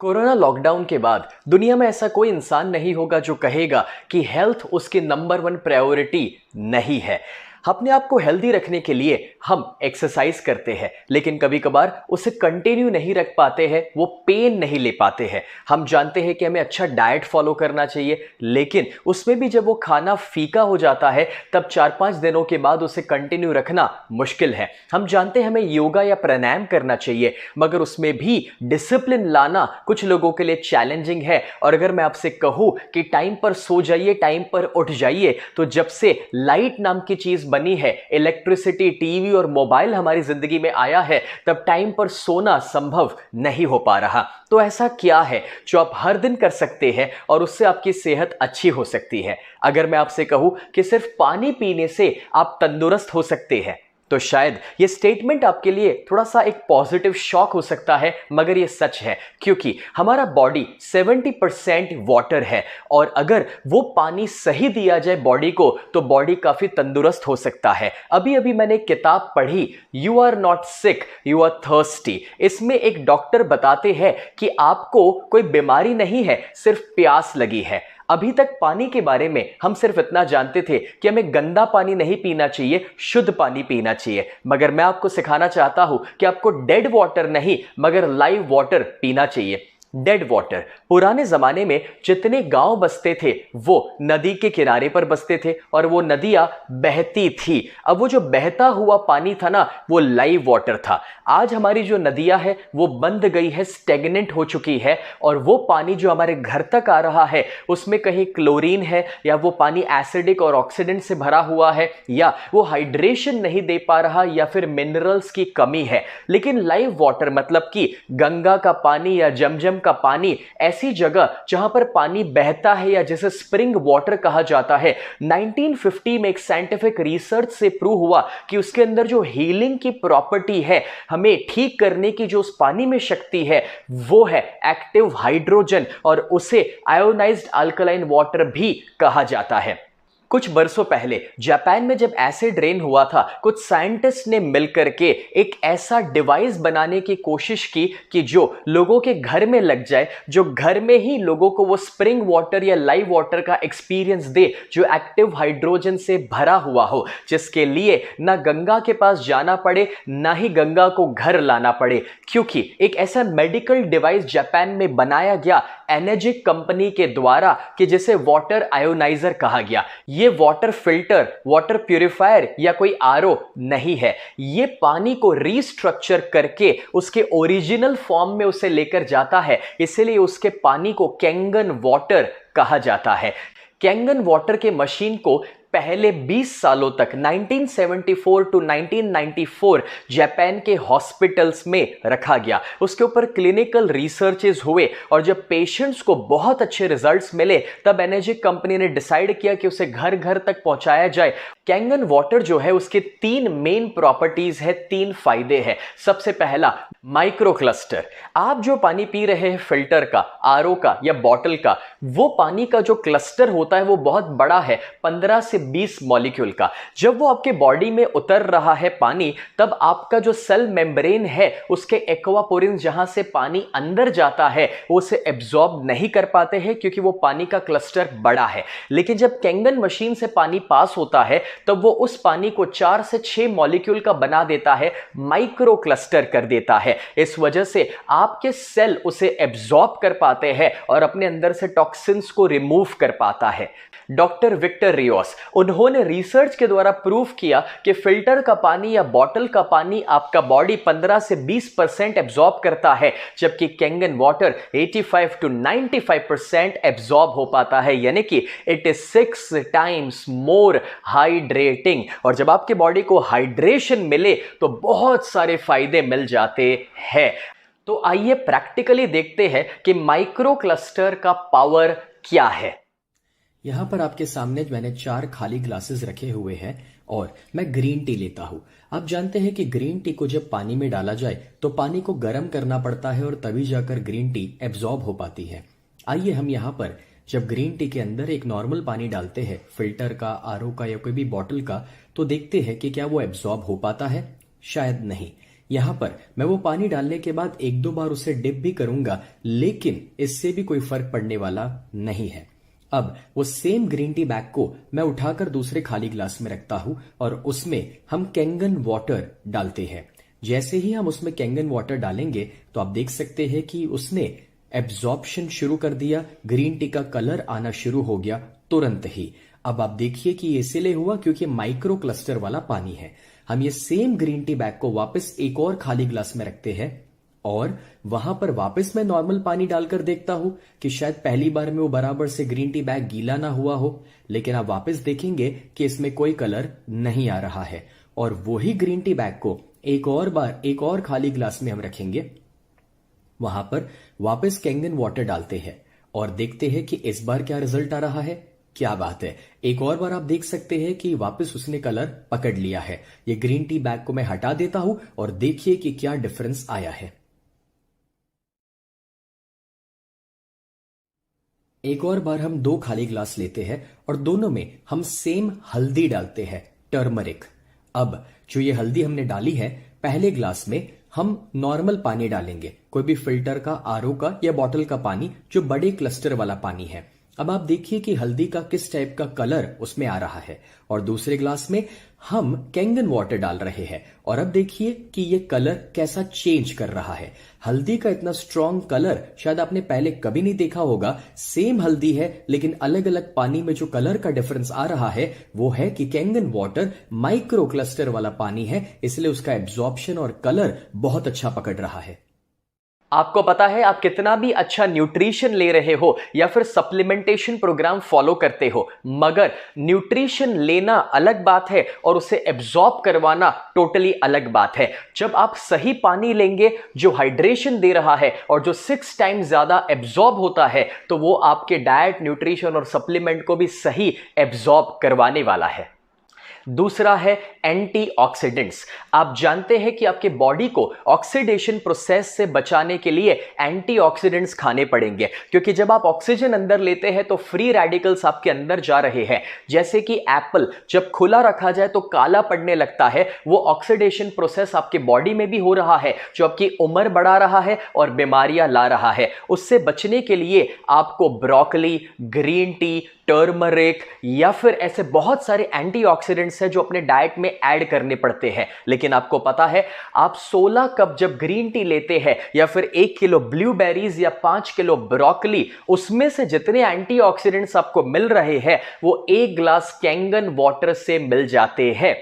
Corona lockdown के बाद दुनिया में ऐसा कोई इंसान नहीं होगा जो कहेगा कि हेल्थ उसकी नंबर वन प्रायोरिटी नहीं है। अपने आप को हेल्दी रखने के लिए हम एक्सरसाइज करते हैं, लेकिन कभी कभार उसे कंटिन्यू नहीं रख पाते हैं, वो पेन नहीं ले पाते हैं। हम जानते हैं कि हमें अच्छा डाइट फॉलो करना चाहिए, लेकिन उसमें भी जब वो खाना फीका हो जाता है तब 4-5 दिनों के बाद उसे कंटिन्यू रखना मुश्किल है। हम जानते हैं हमें योगा या प्राणायाम करना चाहिए, मगर उसमें भी डिसिप्लिन लाना कुछ लोगों के लिए चैलेंजिंग है। और अगर मैं आपसे कहूं कि टाइम पर सो जाइए, टाइम पर उठ जाइए, तो जब से लाइट नाम की चीज बनी है, इलेक्ट्रिसिटी, टीवी और मोबाइल हमारी जिंदगी में आया है, तब टाइम पर सोना संभव नहीं हो पा रहा। तो ऐसा क्या है जो आप हर दिन कर सकते हैं और उससे आपकी सेहत अच्छी हो सकती है? अगर मैं आपसे कहूं कि सिर्फ पानी पीने से आप तंदुरुस्त हो सकते हैं, तो शायद ये स्टेटमेंट आपके लिए थोड़ा सा एक पॉजिटिव शॉक हो सकता है, मगर ये सच है, क्योंकि हमारा बॉडी 70% वाटर है और अगर वो पानी सही दिया जाए बॉडी को, तो बॉडी काफी तंदुरुस्त हो सकता है। अभी अभी मैंने एक किताब पढ़ी, you are not sick, you are thirsty. इसमें एक डॉक्टर बताते हैं कि आपको कोई बीमारी नहीं है, सिर्फ प्यास लगी है। अभी तक पानी के बारे में हम सिर्फ इतना जानते थे कि हमें गंदा पानी नहीं पीना चाहिए, शुद्ध पानी पीना चाहिए। मगर मैं आपको सिखाना चाहता हूं कि आपको डेड वाटर नहीं मगर लाइव वाटर पीना चाहिए। डेड वाटर, पुराने जमाने में जितने गांव बसते थे वो नदी के किनारे पर बसते थे और वो नदियां बहती थी। अब वो जो बहता हुआ पानी था ना, वो लाइव वाटर था। आज हमारी जो नदियां है वो बंद गई है, स्टेगनेंट हो चुकी है, और वो पानी जो हमारे घर तक आ रहा है उसमें कहीं क्लोरीन है, या वो पानी एसिडिक और ऑक्सीडेंट से भरा हुआ है, या वो हाइड्रेशन नहीं दे पा रहा, या फिर मिनरल्स की कमी है। लेकिन लाइव वाटर मतलब कि गंगा का पानी या जमजम का पानी, ऐसी जगह जहां पर पानी बहता है या जिसे स्प्रिंग वाटर कहा जाता है, 1950 में एक साइंटिफिक रिसर्च से प्रूव हुआ कि उसके अंदर जो हीलिंग की प्रॉपर्टी है, हमें ठीक करने की जो उस पानी में शक्ति है, वो है एक्टिव हाइड्रोजन, और उसे आयोनाइज्ड अल्कलाइन वाटर भी कहा जाता है। कुछ बरसों पहले जापान में जब एसिड रेन हुआ था, कुछ साइंटिस्ट ने मिलकर के एक ऐसा डिवाइस बनाने की कोशिश की कि जो लोगों के घर में लग जाए, जो घर में ही लोगों को वो स्प्रिंग वाटर या लाइव वाटर का एक्सपीरियंस दे, जो एक्टिव हाइड्रोजन से भरा हुआ हो, जिसके लिए ना गंगा के पास जाना पड़े, ना ही गंगा को घर लाना पड़े। क्योंकि एक ऐसा मेडिकल डिवाइस जापान में बनाया गया एनर्जिक कंपनी के द्वारा कि जिसे वाटर आयोनाइजर कहा गया। ये वाटर फिल्टर, वाटर प्यूरिफायर या कोई आरओ नहीं है। ये पानी को रीस्ट्रक्चर करके उसके ओरिजिनल फॉर्म में उसे लेकर जाता है, इसलिए उसके पानी को कैंगन वाटर कहा जाता है। कैंगन वाटर के मशीन को पहले 20 सालों तक 1974 टू 1994 जापान के हॉस्पिटल्स में रखा गया। उसके ऊपर क्लिनिकल रिसर्चेस हुए और जब पेशेंट्स को बहुत अच्छे रिजल्ट्स मिले, तब एनर्जिक कंपनी ने डिसाइड किया कि उसे घर घर तक पहुंचाया जाए। कैंगन वाटर जो है उसके 3 मेन प्रॉपर्टीज है, 3 फायदे हैं। सबसे पहला, माइक्रो क्लस्टर। आप जो पानी पी रहे हैं फिल्टर का, आरओ का या बॉटल का, वो पानी का जो क्लस्टर होता है वो बहुत बड़ा है, 15 से 20 मॉलिक्यूल का। जब वो आपके बॉडी में उतर रहा है पानी, तब आपका जो सेल मेम्ब्रेन है, उसके एक्वापोरिन्स जहां से पानी अंदर जाता है, वो उसे एब्जॉर्ब नहीं कर पाते हैं क्योंकि वो पानी का क्लस्टर बड़ा है। लेकिन जब कैंगन मशीन से पानी पास होता है, तब वो उस पानी को 4 से 6 मॉलिक्यूल का बना देता है, माइक्रो क्लस्टर कर देता है। इस वजह से आपके सेल उसे एब्जॉर्ब कर पाते हैं और अपने अंदर से टॉक्सिन्स को रिमूव कर पाता है। डॉक्टर विक्टर रियोस, उन्होंने रिसर्च के द्वारा प्रूव किया कि फिल्टर का पानी या बॉटल का पानी आपका बॉडी 15 से 20% एब्जॉर्ब करता है, जबकि कैंगन वाटर 85 टू 95% एब्जॉर्ब हो पाता है, यानी कि it is 6 times more hydrating. और जब आपके बॉडी को हाइड्रेशन मिले तो बहुत सारे फायदे मिल जाते हैं। तो आइए प्रैक्टिकली देखते हैं कि माइक्रो क्लस्टर का पावर क्या है। यहाँ पर आपके सामने मैंने 4 खाली ग्लासेस रखे हुए हैं और मैं ग्रीन टी लेता हूँ। आप जानते हैं कि ग्रीन टी को जब पानी में डाला जाए तो पानी को गर्म करना पड़ता है और तभी जाकर ग्रीन टी एब्जॉर्ब हो पाती है। आइए हम यहाँ पर जब ग्रीन टी के अंदर एक नॉर्मल पानी डालते हैं, फिल्टर का, आरओ का या कोई भी बॉटल का, तो देखते हैं कि क्या वो एब्जॉर्ब हो पाता है। शायद नहीं। यहां पर मैं वो पानी डालने के बाद एक दो बार उसे डिप भी करूंगा, लेकिन इससे भी कोई फर्क पड़ने वाला नहीं है। अब वो सेम ग्रीन टी बैग को मैं उठाकर दूसरे खाली ग्लास में रखता हूं और उसमें हम कैंगन वाटर डालते हैं। जैसे ही हम उसमें कैंगन वाटर डालेंगे तो आप देख सकते हैं कि उसने एब्जॉर्प्शन शुरू कर दिया, ग्रीन टी का कलर आना शुरू हो गया तुरंत ही। अब आप देखिए कि ये इसलिए हुआ क्योंकि माइक्रो क्लस्टर वाला पानी है। हम ये सेम ग्रीन टी बैग को वापस एक और खाली ग्लास में रखते हैं और वहां पर वापस मैं नॉर्मल पानी डालकर देखता हूं कि शायद पहली बार में वो बराबर से ग्रीन टी बैग गीला ना हुआ हो, लेकिन आप वापस देखेंगे कि इसमें कोई कलर नहीं आ रहा है। और वही ग्रीन टी बैग को एक और बार एक और खाली ग्लास में हम रखेंगे, वहां पर वापस कैंगन वाटर डालते हैं और देखते हैं कि इस बार क्या रिजल्ट आ रहा है। क्या बात है, एक और बार आप देख सकते हैं कि वापस उसने कलर पकड़ लिया है। ये ग्रीन टी बैग को मैं हटा देता हूं और देखिए कि क्या डिफरेंस आया है। एक और बार हम दो खाली ग्लास लेते हैं और दोनों में हम सेम हल्दी डालते हैं, टर्मरिक। अब जो ये हल्दी हमने डाली है, पहले ग्लास में हम नॉर्मल पानी डालेंगे, कोई भी फिल्टर का, आरओ का या बॉटल का पानी, जो बड़े क्लस्टर वाला पानी है। अब आप देखिए कि हल्दी का किस टाइप का कलर उसमें आ रहा है। और दूसरे ग्लास में हम कैंगन वाटर डाल रहे हैं और अब देखिए कि ये कलर कैसा चेंज कर रहा है। हल्दी का इतना स्ट्रॉन्ग कलर शायद आपने पहले कभी नहीं देखा होगा। सेम हल्दी है लेकिन अलग अलग पानी में जो कलर का डिफरेंस आ रहा है वो है कि कैंगन वाटर माइक्रो क्लस्टर वाला पानी है, इसलिए उसका एब्जॉर्प्शन और कलर बहुत अच्छा पकड़ रहा है। आपको पता है, आप कितना भी अच्छा न्यूट्रिशन ले रहे हो या फिर सप्लीमेंटेशन प्रोग्राम फॉलो करते हो, मगर न्यूट्रिशन लेना अलग बात है और उसे एब्जॉर्ब करवाना टोटली अलग बात है। जब आप सही पानी लेंगे जो हाइड्रेशन दे रहा है और जो 6 टाइम ज्यादा एब्जॉर्ब होता है, तो वो आपके डाइट, न्यूट्रिशन और सप्लीमेंट को भी सही एब्जॉर्ब करवाने वाला है। दूसरा है एंटीऑक्सीडेंट्स। आप जानते हैं कि आपके बॉडी को ऑक्सीडेशन प्रोसेस से बचाने के लिए एंटीऑक्सीडेंट्स खाने पड़ेंगे, क्योंकि जब आप ऑक्सीजन अंदर लेते हैं तो फ्री रेडिकल्स आपके अंदर जा रहे हैं। जैसे कि एप्पल जब खुला रखा जाए तो काला पड़ने लगता है, वो ऑक्सीडेशन प्रोसेस आपके बॉडी में भी हो रहा है, जो आपकी उम्र बढ़ा रहा है और बीमारियां ला रहा है। उससे बचने के लिए आपको ब्रोकली, ग्रीन टी, टर्मरिक या फिर ऐसे बहुत सारे एंटीऑक्सीडेंट्स हैं जो अपने डाइट में ऐड करने पड़ते हैं। लेकिन आपको पता है, आप 16 कप जब ग्रीन टी लेते हैं या फिर 1 किलो ब्लूबेरीज या 5 किलो ब्रोकली, उसमें से जितने एंटीऑक्सीडेंट्स आपको मिल रहे हैं वो 1 ग्लास कैंगन वाटर से मिल जाते हैं।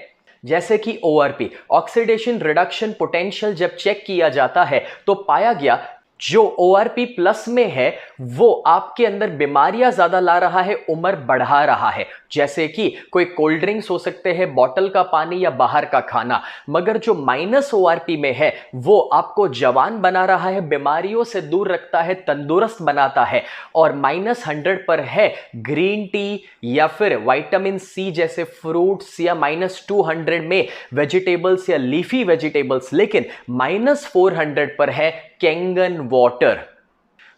जैसे कि ओआरपी, ऑक्सीडेशन रिडक्शन पोटेंशियल, जब चेक किया जाता है तो पाया गया जो ओआरपी प्लस में है वो आपके अंदर बीमारियां ज्यादा ला रहा है, उम्र बढ़ा रहा है। जैसे कि कोई कोल्ड ड्रिंक्स हो सकते हैं, बॉटल का पानी या बाहर का खाना। मगर जो माइनस ओआरपी में है वो आपको जवान बना रहा है, बीमारियों से दूर रखता है, तंदुरुस्त बनाता है। और -100 पर है ग्रीन टी या फिर विटामिन सी जैसे फ्रूट्स, या -200 में वेजिटेबल्स या लीफी वेजिटेबल्स, लेकिन -400 पर है कैंगन वाटर।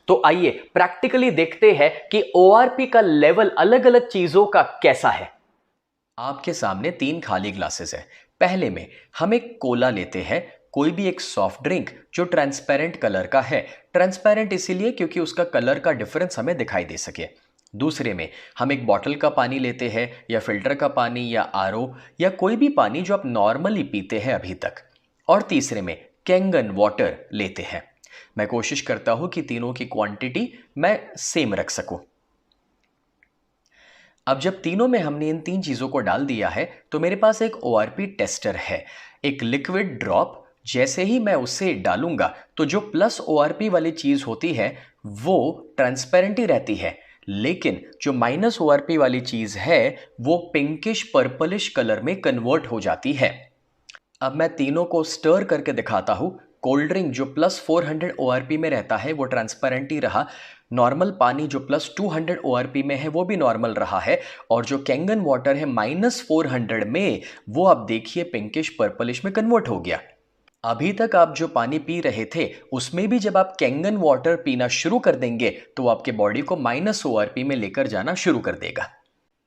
तो आइए प्रैक्टिकली देखते हैं कि ओआरपी का लेवल अलग अलग चीजों का कैसा है। आपके सामने 3 खाली ग्लासेस है। पहले में हम एक कोला लेते हैं, कोई भी एक सॉफ्ट ड्रिंक जो ट्रांसपेरेंट कलर का है। ट्रांसपेरेंट इसीलिए क्योंकि उसका कलर का डिफरेंस हमें दिखाई दे सके। दूसरे में हम एक बॉटल का पानी लेते हैं, या फिल्टर का पानी, या आरओ, या कोई भी पानी जो आप नॉर्मली पीते हैं अभी तक। और तीसरे में कैंगन वाटर लेते हैं। मैं कोशिश करता हूं कि तीनों की क्वांटिटी मैं सेम रख सकूं। अब जब तीनों में हमने इन 3 चीजों को डाल दिया है तो मेरे पास एक ओआरपी टेस्टर है, एक लिक्विड ड्रॉप। जैसे ही मैं उसे डालूंगा तो जो प्लस ओआरपी वाली चीज होती है वो ट्रांसपेरेंट ही रहती है, लेकिन जो माइनस ओआरपी वाली चीज है वो पिंकिश पर्पलिश कलर में कन्वर्ट हो जाती है। अब मैं तीनों को स्टर करके दिखाता हूं। कोल्ड ड्रिंक जो +400 ओआरपी में रहता है वो ट्रांसपेरेंट ही रहा, नॉर्मल पानी जो +200 ओआरपी में है वो भी नॉर्मल रहा है, और जो कैंगन वाटर है -400 में वो आप देखिए पिंकिश पर्पलिश में कन्वर्ट हो गया। अभी तक आप जो पानी पी रहे थे उसमें भी जब आप कैंगन वाटर पीना शुरू कर देंगे तो आपके बॉडी को माइनस ओआरपी में लेकर जाना शुरू कर देगा।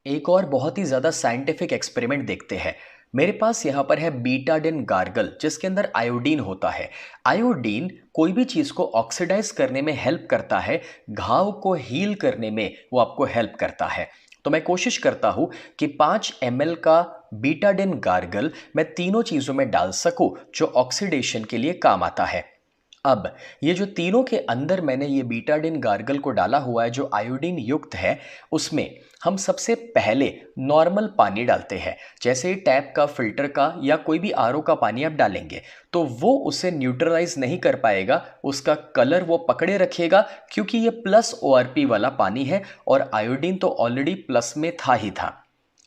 एक और बहुत ही ज़्यादा साइंटिफिक एक्सपेरिमेंट देखते हैं। मेरे पास यहाँ पर है बीटाडिन गार्गल जिसके अंदर आयोडीन होता है। आयोडीन कोई भी चीज़ को ऑक्सीडाइज करने में हेल्प करता है, घाव को हील करने में वो आपको हेल्प करता है। तो मैं कोशिश करता हूँ कि 5 ml का बीटाडिन गार्गल मैं तीनों चीज़ों में डाल सकूँ जो ऑक्सीडेशन के लिए काम आता है। अब ये जो तीनों के अंदर मैंने ये बीटाडिन गार्गल को डाला हुआ है जो आयोडीन युक्त है, उसमें हम सबसे पहले नॉर्मल पानी डालते हैं। जैसे ही टैप का, फिल्टर का या कोई भी आरओ का पानी आप डालेंगे तो वो उसे न्यूट्रलाइज नहीं कर पाएगा, उसका कलर वो पकड़े रखेगा क्योंकि ये प्लस ORP वाला पानी है और आयोडीन तो ऑलरेडी प्लस में था ही था।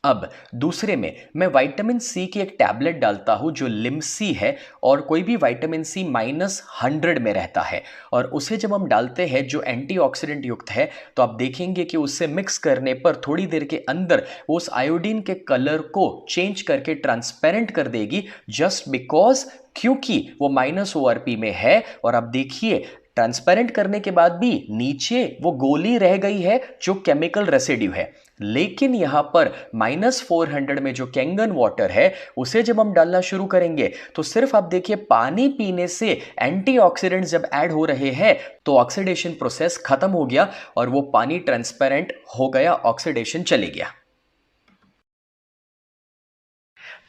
अब दूसरे में मैं विटामिन सी की एक टैबलेट डालता हूं जो लिमसी है और कोई भी विटामिन सी -100 में रहता है और उसे जब हम डालते हैं जो एंटीऑक्सीडेंट युक्त है तो आप देखेंगे कि उससे मिक्स करने पर थोड़ी देर के अंदर वो उस आयोडीन के कलर को चेंज करके ट्रांसपेरेंट कर देगी, जस्ट बिकॉज क्योंकि वो ORP में है। और आप देखिए ट्रांसपेरेंट करने के बाद भी नीचे वो गोली रह गई है जो केमिकल रेसिड्यू है, लेकिन यहां पर -400 में जो कैंगन वाटर है उसे जब हम डालना शुरू करेंगे तो सिर्फ आप देखिए पानी पीने से एंटीऑक्सीडेंट्स जब ऐड हो रहे हैं तो ऑक्सीडेशन प्रोसेस खत्म हो गया और वो पानी ट्रांसपेरेंट हो गया, ऑक्सीडेशन चले गया।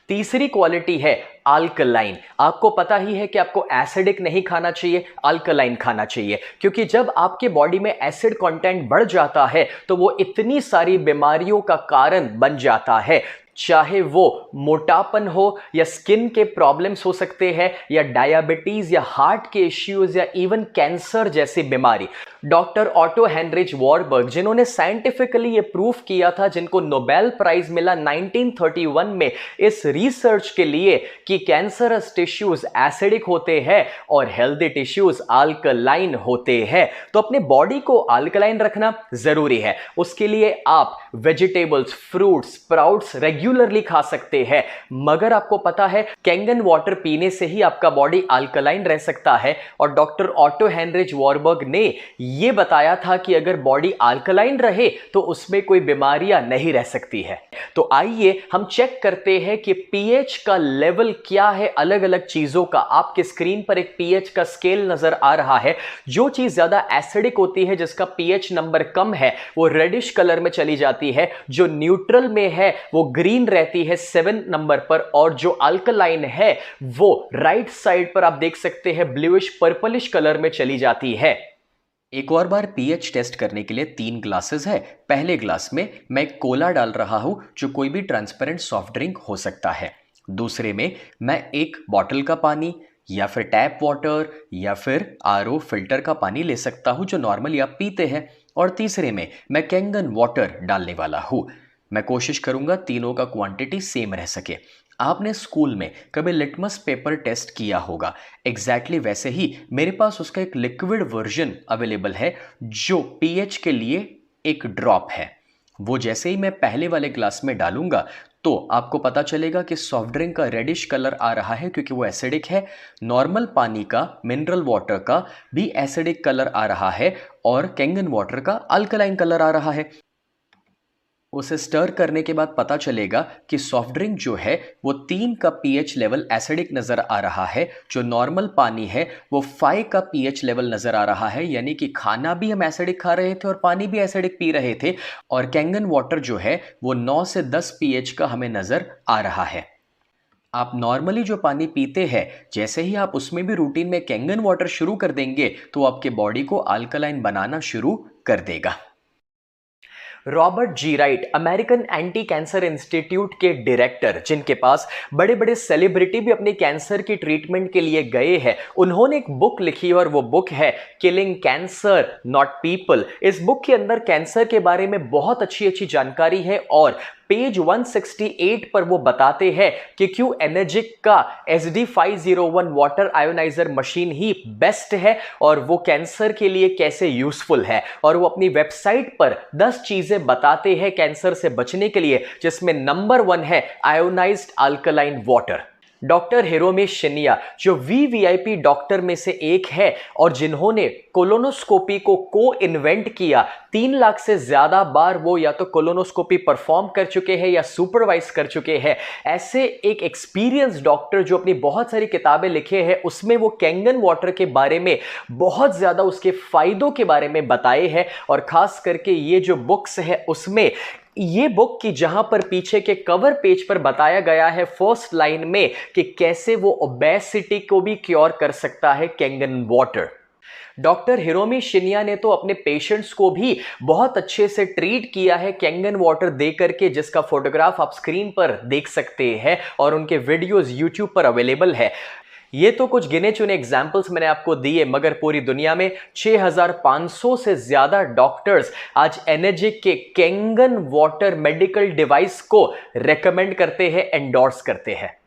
तीसरी क्वालिटी है अल्कलाइन। आपको पता ही है कि आपको एसिडिक नहीं खाना चाहिए, अल्कलाइन खाना चाहिए, क्योंकि जब आपके बॉडी में एसिड कंटेंट बढ़ जाता है तो वो इतनी सारी बीमारियों का कारण बन जाता है, चाहे वो मोटापन हो या स्किन के प्रॉब्लम्स हो सकते हैं या डायबिटीज या हार्ट के इश्यूज या इवन कैंसर जैसी बीमारी। डॉक्टर ऑटो हेनरिच वॉरबर्ग जिन्होंने साइंटिफिकली ये प्रूफ किया था, जिनको नोबेल प्राइज मिला 1931 में इस रिसर्च के लिए कि कैंसरस टिश्यूज एसिडिक होते हैं और हेल्दी टिश्यूज अल्कलाइन होते हैं। तो अपने बॉडी को अल्कलाइन रखना जरूरी है। उसके लिए आप वेजिटेबल्स, फ्रूट्स, स्प्राउट्स रेगुलरली खा सकते हैं, मगर आपको पता है कैंगन वाटर पीने से ही आपका बॉडी अल्कलाइन रह सकता है। और डॉक्टर ऑटो हेनरिच वॉरबर्ग ने यह बताया था कि अगर बॉडी अल्कलाइन रहे तो उसमें कोई बीमारियां नहीं रह सकती है। तो आइए हम चेक करते हैं कि पीएच का लेवल क्या है अलग अलग चीजों का। आपके स्क्रीन पर एक पीएच का स्केल नजर आ रहा है। जो चीज ज्यादा एसिडिक होती है, जिसका पीएच नंबर कम है, वो रेडिश कलर में चली जाती है। जो न्यूट्रल में है वो ग्रीन रहती है 7 नंबर पर, और जो अल्कलाइन है वो राइट साइड पर आप देख सकते हैं ब्लूइश पर्पलिश कलर में चली जाती है। एक और बार पीएच टेस्ट करने के लिए 3 ग्लासेस है। पहले ग्लास में मैं कोला डाल रहा हूं जो कोई भी ट्रांसपेरेंट सॉफ्ट ड्रिंक हो सकता है। दूसरे में मैं एक बॉटल का पानी या फिर टैप वाटर या फिर आरओ फिल्टर का पानी ले सकता हूं जो नॉर्मली आप पीते हैं। और तीसरे में मैं कैंगन वाटर डालने वाला हूं। मैं कोशिश करूंगा तीनों का क्वांटिटी सेम रह सके। आपने स्कूल में कभी लिटमस पेपर टेस्ट किया होगा, एग्जैक्टली वैसे ही मेरे पास उसका एक लिक्विड वर्जन अवेलेबल है जो पीएच के लिए एक ड्रॉप है। वो जैसे ही मैं पहले वाले ग्लास में डालूंगा तो आपको पता चलेगा कि सॉफ्ट ड्रिंक का रेडिश कलर आ रहा है क्योंकि वो एसिडिक है। नॉर्मल पानी का, मिनरल वाटर का भी एसिडिक कलर आ रहा है और कैंगन वाटर का अल्कलाइन कलर आ रहा है। उसे स्टर करने के बाद पता चलेगा कि सॉफ्ट ड्रिंक जो है वो 3 का पीएच लेवल एसिडिक नजर आ रहा है। जो नॉर्मल पानी है वो 5 का पीएच लेवल नजर आ रहा है, यानी कि खाना भी हम एसिडिक खा रहे थे और पानी भी एसिडिक पी रहे थे। और कैंगन वाटर जो है वो 9 से 10 पीएच का हमें नजर आ रहा है। आप नॉर्मली जो पानी पीते हैं, जैसे ही आप उसमें भी रूटीन में कैंगन वाटर शुरू कर देंगे तो आपके बॉडी को अल्कलाइन बनाना शुरू कर देगा। Robert G Wright, American anti cancer institute के डायरेक्टर, जिनके पास बड़े बड़े सेलिब्रिटी भी अपने कैंसर की ट्रीटमेंट के लिए गए हैं, उन्होंने एक बुक लिखी और वो बुक है किलिंग कैंसर नॉट पीपल। इस बुक के अंदर कैंसर के बारे में बहुत अच्छी जानकारी है और पेज 168 पर वो बताते हैं कि क्यों एनर्जिक का SD501 वाटर आयोनाइजर मशीन ही बेस्ट है और वो कैंसर के लिए कैसे यूजफुल है। और वो अपनी वेबसाइट पर 10 चीजें बताते हैं कैंसर से बचने के लिए, जिसमें नंबर 1 है ionised alkaline water. Doctor Hiromi Shinya जो वीवीआईपी डॉक्टर में से एक है और जिन्होंने कोलोनोस्कोपी को इन्वेंट किया। 3 लाख से ज्यादा बार वो या तो कोलोनोस्कोपी परफॉर्म कर चुके हैं या सुपरवाइज कर चुके हैं। ऐसे एक एक्सपीरियंस डॉक्टर जो अपनी बहुत सारी किताबें लिखे हैं, उसमें वो कैंगन वाटर के बारे में बहुत ज्यादा उसके फायदों के बारे में बताए हैं। और खास करके ये जो बुक्स है उसमें ये बुक की जहां पर पीछे के कवर पेज पर बताया गया है फर्स्ट लाइन में कि कैसे वो ओबेसिटी को भी क्योर कर सकता है Kangen water. Doctor Hiromi Shinya ने तो अपने पेशेंट्स को भी बहुत अच्छे से ट्रीट किया है कैंगन वाटर दे करके, जिसका फोटोग्राफ आप स्क्रीन पर देख सकते हैं और उनके वीडियोस यूट्यूब पर अवेलेबल है। ये तो कुछ गिने चुने एग्जाम्पल्स मैंने आपको दिए, मगर पूरी दुनिया में 6500 से ज्यादा डॉक्टर्स आज एनर्जिक के कैंगन वाटर मेडिकल डिवाइस को रेकमेंड करते हैं, एंडोर्स करते हैं।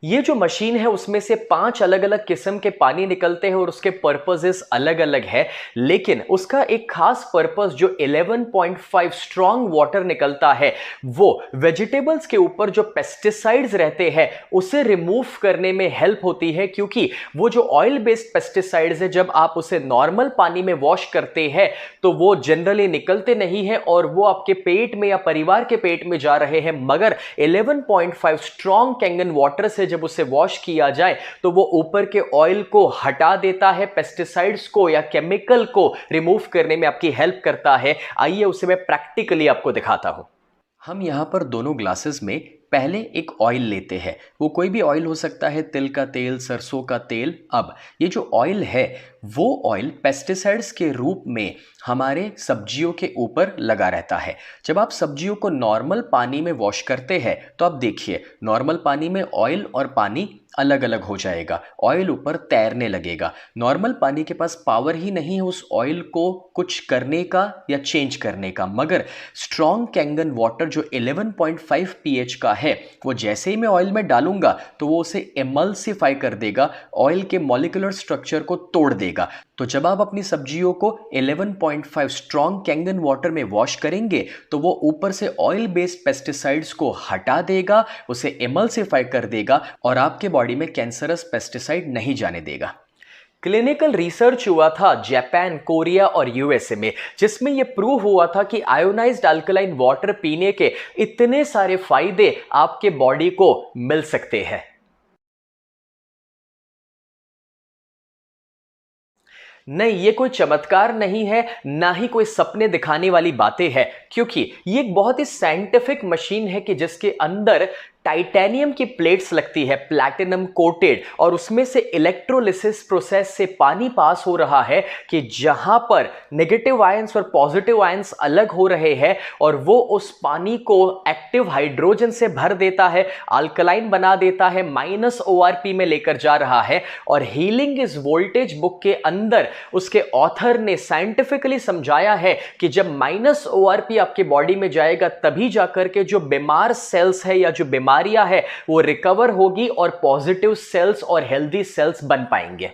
ये जो मशीन है उसमें से 5 अलग अलग किस्म के पानी निकलते हैं और उसके पर्पसेस अलग अलग है, लेकिन उसका एक खास पर्पस जो 11.5 स्ट्रॉन्ग वाटर निकलता है वो वेजिटेबल्स के ऊपर जो पेस्टिसाइड्स रहते हैं उसे रिमूव करने में हेल्प होती है। क्योंकि वो जो ऑयल बेस्ड पेस्टिसाइड्स है जब आप उसे नॉर्मल पानी में वॉश करते हैं तो वो जनरली निकलते नहीं है और वो आपके पेट में या परिवार के पेट में जा रहे हैं, मगर 11.5 स्ट्रॉन्ग कैंगन वाटर से जब उसे वॉश किया जाए तो वो ऊपर के ऑयल को हटा देता है, पेस्टिसाइड्स को या केमिकल को रिमूव करने में आपकी हेल्प करता है। आइए उसे मैं प्रैक्टिकली आपको दिखाता हूं। हम यहां पर दोनों ग्लासेस में पहले एक ऑयल लेते हैं, वो कोई भी ऑयल हो सकता है, तिल का तेल, सरसों का तेल। अब ये जो ऑयल है वो ऑयल पेस्टिसाइड्स के रूप में हमारे सब्जियों के ऊपर लगा रहता है। जब आप सब्जियों को नॉर्मल पानी में वॉश करते हैं तो आप देखिए नॉर्मल पानी में ऑयल और पानी अलग अलग हो जाएगा, ऑयल ऊपर तैरने लगेगा। नॉर्मल पानी के पास पावर ही नहीं है उस ऑयल को कुछ करने का या चेंज करने का, मगर स्ट्रॉन्ग कैंगन वाटर जो 11.5 pH का है वो जैसे ही मैं ऑयल में डालूंगा तो वो उसे एमल्सिफाई कर देगा, ऑयल के मॉलिक्यूलर स्ट्रक्चर को तोड़ देगा। तो जब आप अपनी सब्जियों को 11.5 स्ट्रॉन्ग कैंगन वाटर में वॉश करेंगे तो वो ऊपर से ऑयल बेस्ड पेस्टिसाइड्स को हटा देगा, उसे एमल्सिफाई कर देगा और आपके बॉडी में कैंसरस पेस्टिसाइड नहीं जाने देगा। क्लिनिकल रिसर्च हुआ था जापान, कोरिया और यूएसए में, जिसमें यह प्रूव हुआ था कि आयोनाइज्ड अल्कलाइन वाटर पीने के इतने सारे फायदे आपके बॉडी को मिल सकते हैं। नहीं, ये कोई चमत्कार नहीं है, ना ही कोई सपने दिखाने वाली बातें हैं, क्योंकि ये एक बहुत ही साइंटिफिक मशीन है कि जिसके अंदर टाइटेनियम की प्लेट्स लगती है, प्लैटिनम कोटेड, और उसमें से इलेक्ट्रोलिसिस प्रोसेस से पानी पास हो रहा है कि जहां पर नेगेटिव आयंस और पॉजिटिव आयंस अलग हो रहे हैं और वो उस पानी को एक्टिव हाइड्रोजन से भर देता है, अल्कलाइन बना देता है, -ORP में लेकर जा रहा है। और हीलिंग इज वोल्टेज बुक के अंदर उसके ऑथर ने साइंटिफिकली समझाया है कि जब -ORP आपके बॉडी में जाएगा तभी जाकर के जो बीमार सेल्स है या जो बीमारियां है वो रिकवर होगी और पॉजिटिव सेल्स और हेल्दी सेल्स बन पाएंगे।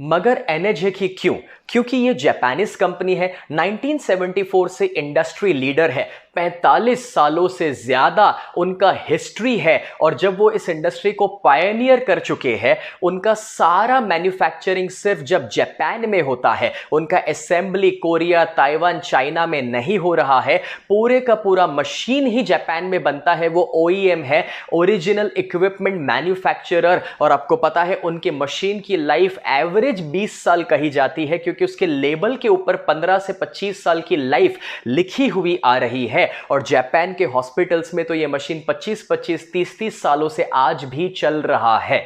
मगर एनर्जिक ही क्यों? क्योंकि ये जापानीज कंपनी है, 1974 से इंडस्ट्री लीडर है, 45 सालों से ज्यादा उनका हिस्ट्री है। और जब वो इस इंडस्ट्री को पायनियर कर चुके हैं, उनका सारा मैन्युफैक्चरिंग सिर्फ जब जापान में होता है, उनका असेंबली कोरिया, ताइवान, चाइना में नहीं हो रहा है, पूरे का पूरा मशीन ही जापान में बनता है। वो OEM है, ओरिजिनल इक्विपमेंट मैन्युफैक्चरर, और आपको पता है उनके मशीन की लाइफ एवरेज 20 साल कही जाती है, क्योंकि उसके लेबल के ऊपर 15 से 25 साल की लाइफ लिखी हुई आ रही है। और जापान के हॉस्पिटल्स में तो यह मशीन 25-25, 30-30 सालों से आज भी चल रहा है।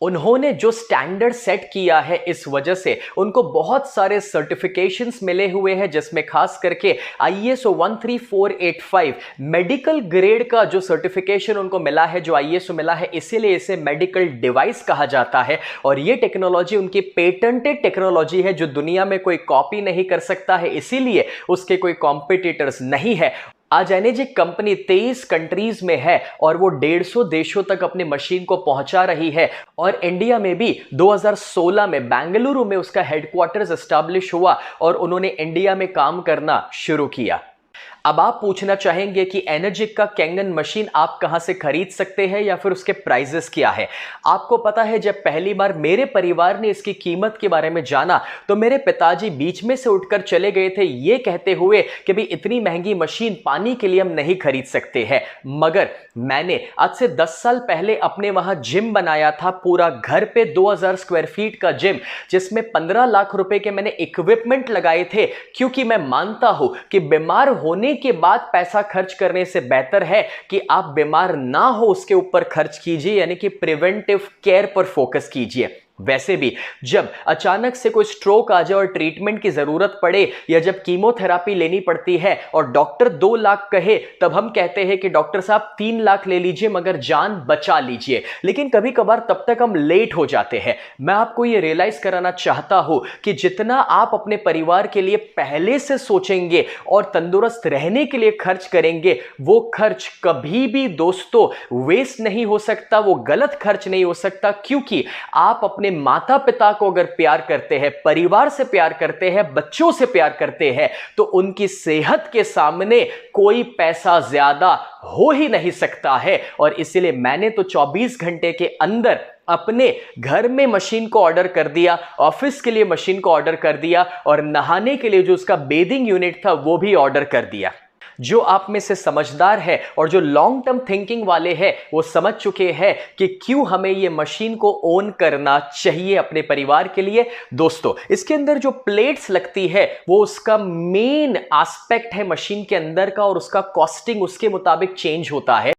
उन्होंने जो स्टैंडर्ड सेट किया है, इस वजह से उनको बहुत सारे सर्टिफिकेशंस मिले हुए हैं, जिसमें खास करके ISO 13485 मेडिकल ग्रेड का जो सर्टिफिकेशन उनको मिला है, जो ISO मिला है, इसीलिए इसे मेडिकल डिवाइस कहा जाता है। और ये टेक्नोलॉजी उनकी पेटेंटेड टेक्नोलॉजी है जो दुनिया में कोई कॉपी नहीं कर सकता है, इसीलिए उसके कोई कॉम्पिटिटर्स नहीं है। आज एनर्जिक कंपनी 23 कंट्रीज में है और वो 150 देशों तक अपनी मशीन को पहुंचा रही है। और इंडिया में भी 2016 में बेंगलुरु में उसका हेडक्वार्टर्स एस्टैब्लिश हुआ और उन्होंने इंडिया में काम करना शुरू किया। अब आप पूछना चाहेंगे कि एनर्जिक का कैंगन मशीन आप कहां से खरीद सकते हैं या फिर उसके प्राइजेस क्या है। आपको पता है, जब पहली बार मेरे परिवार ने इसकी कीमत के बारे में जाना तो मेरे पिताजी बीच में से उठकर चले गए थे, ये कहते हुए कि भाई इतनी महंगी मशीन पानी के लिए हम नहीं खरीद सकते हैं। मगर मैंने आज से 10 साल पहले अपने वहां जिम बनाया था, पूरा घर पे 2000 स्क्वायर फीट का जिम, जिसमें 15 लाख रुपए के मैंने इक्विपमेंट लगाए थे, क्योंकि मैं मानता हूं कि बीमार होने के बाद पैसा खर्च करने से बेहतर है कि आप बीमार ना हो उसके ऊपर खर्च कीजिए, यानी कि प्रिवेंटिव केयर पर फोकस कीजिए। वैसे भी जब अचानक से कोई स्ट्रोक आ जाए और ट्रीटमेंट की जरूरत पड़े, या जब कीमोथेरापी लेनी पड़ती है और डॉक्टर 2 लाख कहे, तब हम कहते हैं कि डॉक्टर साहब 3 लाख ले लीजिए मगर जान बचा लीजिए। लेकिन कभी कभार तब तक हम लेट हो जाते हैं। मैं आपको यह रियलाइज कराना चाहता हूं कि जितना आप अपने परिवार के लिए पहले से सोचेंगे और तंदुरुस्त रहने के लिए खर्च करेंगे, वो खर्च कभी भी दोस्तों वेस्ट नहीं हो सकता, वो गलत खर्च नहीं हो सकता। क्योंकि आप अपने माता पिता को अगर प्यार करते हैं, परिवार से प्यार करते हैं, बच्चों से प्यार करते हैं, तो उनकी सेहत के सामने कोई पैसा ज्यादा हो ही नहीं सकता है। और इसलिए मैंने तो 24 घंटे के अंदर अपने घर में मशीन को ऑर्डर कर दिया, ऑफिस के लिए मशीन को ऑर्डर कर दिया, और नहाने के लिए जो उसका बेदिंग यूनिट था वो भी ऑर्डर कर दिया। जो आप में से समझदार है और जो लॉन्ग टर्म थिंकिंग वाले हैं, वो समझ चुके हैं कि क्यों हमें ये मशीन को ओन करना चाहिए अपने परिवार के लिए। दोस्तों, इसके अंदर जो प्लेट्स लगती है वो उसका मेन एस्पेक्ट है मशीन के अंदर का, और उसका कॉस्टिंग उसके मुताबिक चेंज होता है।